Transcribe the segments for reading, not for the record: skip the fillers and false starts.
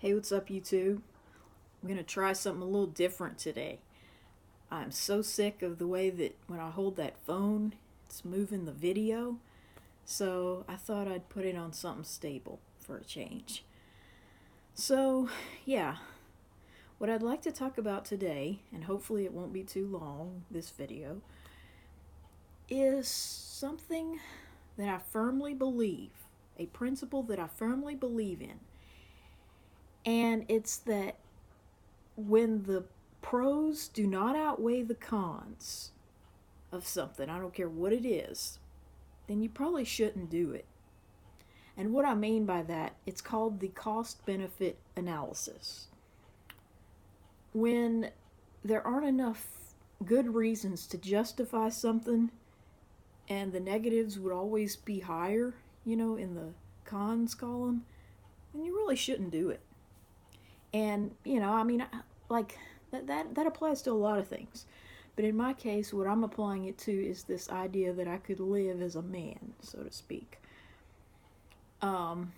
Hey, what's up, YouTube? I'm gonna try something a little different today. I'm so sick of the way that when I hold that phone, it's moving the video. So I thought I'd put it on something stable for a change. So, yeah, what I'd like to talk about today, and hopefully it won't be too long, this video, is something that I firmly believe, a principle that I firmly believe in. And it's that when the pros do not outweigh the cons of something, I don't care what it is, then you probably shouldn't do it. And what I mean by that, it's called the cost benefit analysis. When there aren't enough good reasons to justify something, and the negatives would always be higher, in the cons column, then you really shouldn't do it. And, like that applies to a lot of things. But in my case, what I'm applying it to is this idea that I could live as a man, so to speak. Um,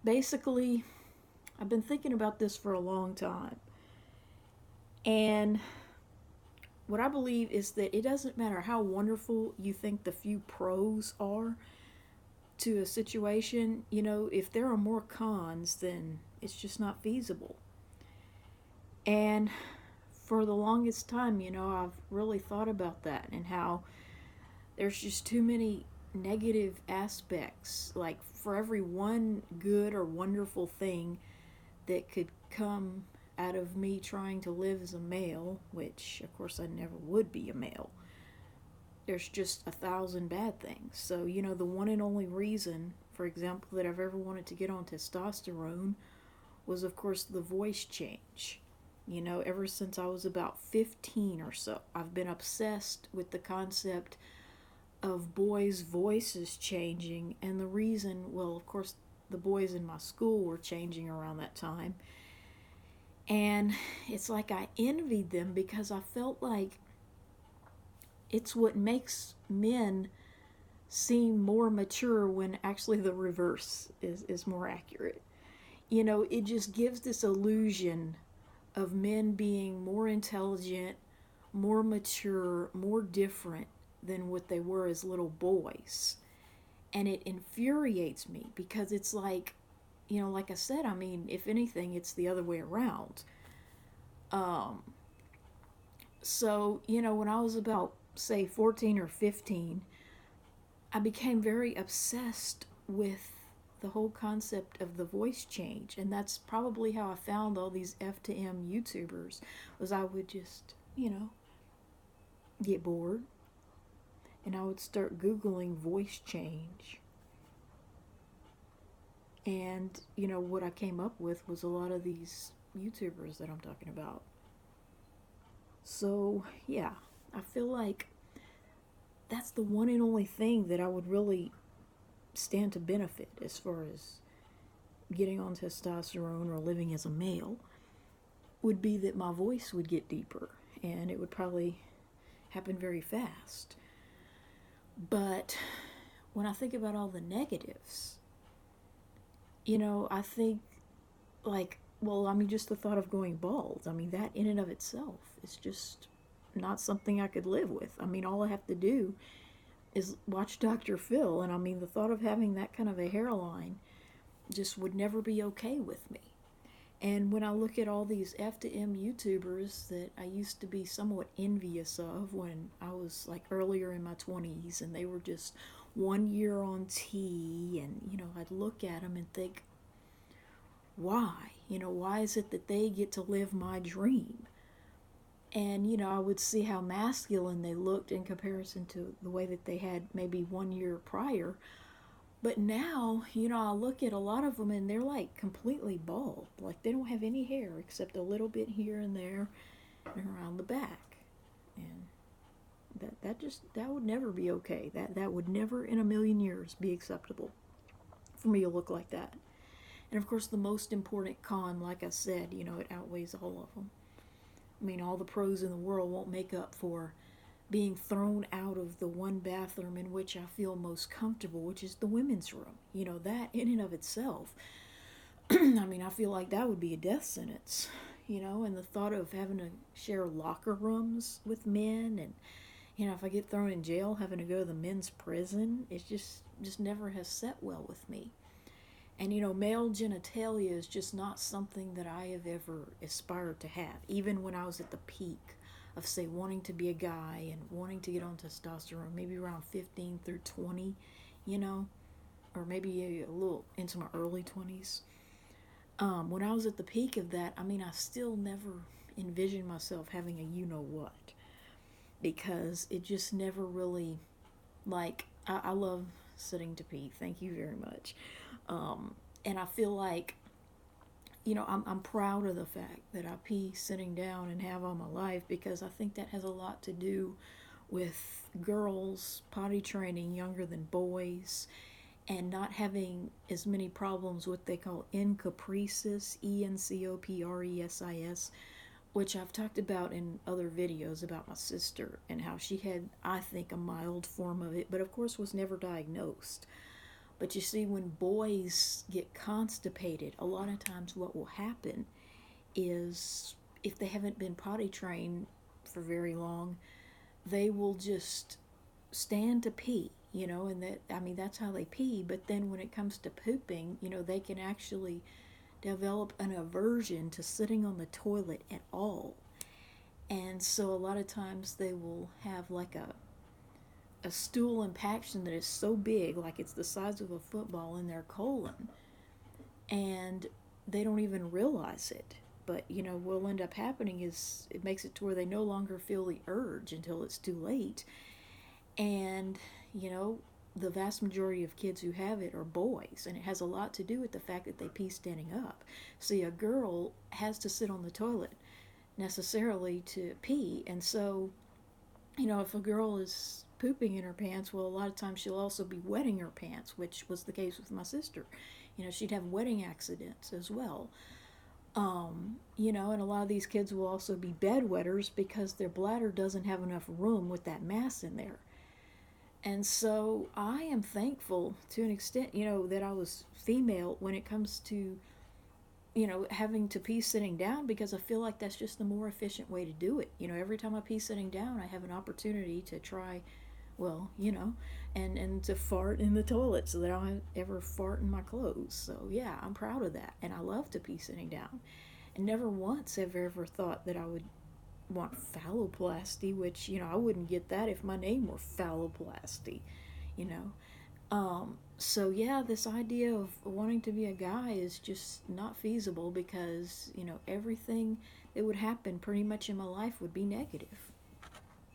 Basically, I've been thinking about this for a long time. And what I believe is that it doesn't matter how wonderful you think the few pros are to a situation, if there are more cons, then it's just not feasible. And for the longest time, I've really thought about that and how there's just too many negative aspects. Like, for every one good or wonderful thing that could come out of me trying to live as a male, which of course I never would be a male, there's just 1,000 bad things. So, the one and only reason, for example, that I've ever wanted to get on testosterone was, of course, the voice change. Ever since I was about 15 or so, I've been obsessed with the concept of boys' voices changing. And the reason, well, of course, the boys in my school were changing around that time. And it's like I envied them because I felt like it's what makes men seem more mature when actually the reverse is more accurate. It just gives this illusion of men being more intelligent, more mature, more different than what they were as little boys. And it infuriates me because it's like, like I said, if anything, it's the other way around. Um, so, when I was about, say, 14 or 15, I became very obsessed with the whole concept of the voice change. And that's probably how I found all these F to M YouTubers, was I would just, get bored and I would start Googling voice change. And, what I came up with was a lot of these YouTubers that I'm talking about. So, yeah, I feel like that's the one and only thing that I would really stand to benefit as far as getting on testosterone or living as a male, would be that my voice would get deeper and it would probably happen very fast. But when I think about all the negatives, I think, like, well, just the thought of going bald, that in and of itself is just not something I could live with. All I have to do is watch Dr. Phil, and the thought of having that kind of a hairline just would never be okay with me. And when I look at all these F to M YouTubers that I used to be somewhat envious of when I was like earlier in my 20s, and they were just 1 year on T, and I'd look at them and think, why? Why is it that they get to live my dream? And I would see how masculine they looked in comparison to the way that they had maybe 1 year prior. But now, I look at a lot of them and they're like completely bald. Like, they don't have any hair except a little bit here and there and around the back. And that would never be okay. That would never in a million years be acceptable for me to look like that. And of course, the most important con, like I said, it outweighs all of them. All the pros in the world won't make up for being thrown out of the one bathroom in which I feel most comfortable, which is the women's room. That in and of itself, I mean, I feel like that would be a death sentence, you know, and the thought of having to share locker rooms with men and, you know, if I get thrown in jail, having to go to the men's prison, it just never has set well with me. And you know, male genitalia is just not something that I have ever aspired to have. Even when I was at the peak of, say, wanting to be a guy and wanting to get on testosterone, maybe around 15 through 20, you know, or maybe a little into my early 20s. When I was at the peak of that, I mean, I still never envisioned myself having a you know what, because it just never really, like, I love sitting to pee. Thank you very much. And I feel like, you know, I'm proud of the fact that I pee sitting down and have all my life, because I think that has a lot to do with girls potty training younger than boys and not having as many problems with what they call encopresis, ENCOPRESIS, which I've talked about in other videos about my sister and how she had, I think, a mild form of it, but of course was never diagnosed. But you see, when boys get constipated, a lot of times what will happen is, if they haven't been potty trained for very long, they will just stand to pee, you know, and that, I mean, that's how they pee. But then when it comes to pooping, you know, they can actually develop an aversion to sitting on the toilet at all. And so a lot of times they will have like a stool impaction that is so big, like it's the size of a football, in their colon, and they don't even realize it. But you know, what'll end up happening is it makes it to where they no longer feel the urge until it's too late. And you know, the vast majority of kids who have it are boys, and it has a lot to do with the fact that they pee standing up. See, a girl has to sit on the toilet necessarily to pee, and so, you know, if a girl is pooping in her pants, well, a lot of times she'll also be wetting her pants, which was the case with my sister. You know, she'd have wetting accidents as well. You know, and a lot of these kids will also be bedwetters because their bladder doesn't have enough room with that mass in there. And so I am thankful to an extent, you know, that I was female when it comes to, you know, having to pee sitting down, because I feel like that's just the more efficient way to do it. You know, every time I pee sitting down, I have an opportunity to try, well, you know, and to fart in the toilet so that I don't ever fart in my clothes. So yeah, I'm proud of that, and I love to pee sitting down. And never once have I ever thought that I would want phalloplasty, which, you know, I wouldn't get that if my name were phalloplasty, you know. So yeah, this idea of wanting to be a guy is just not feasible, because, you know, everything that would happen pretty much in my life would be negative.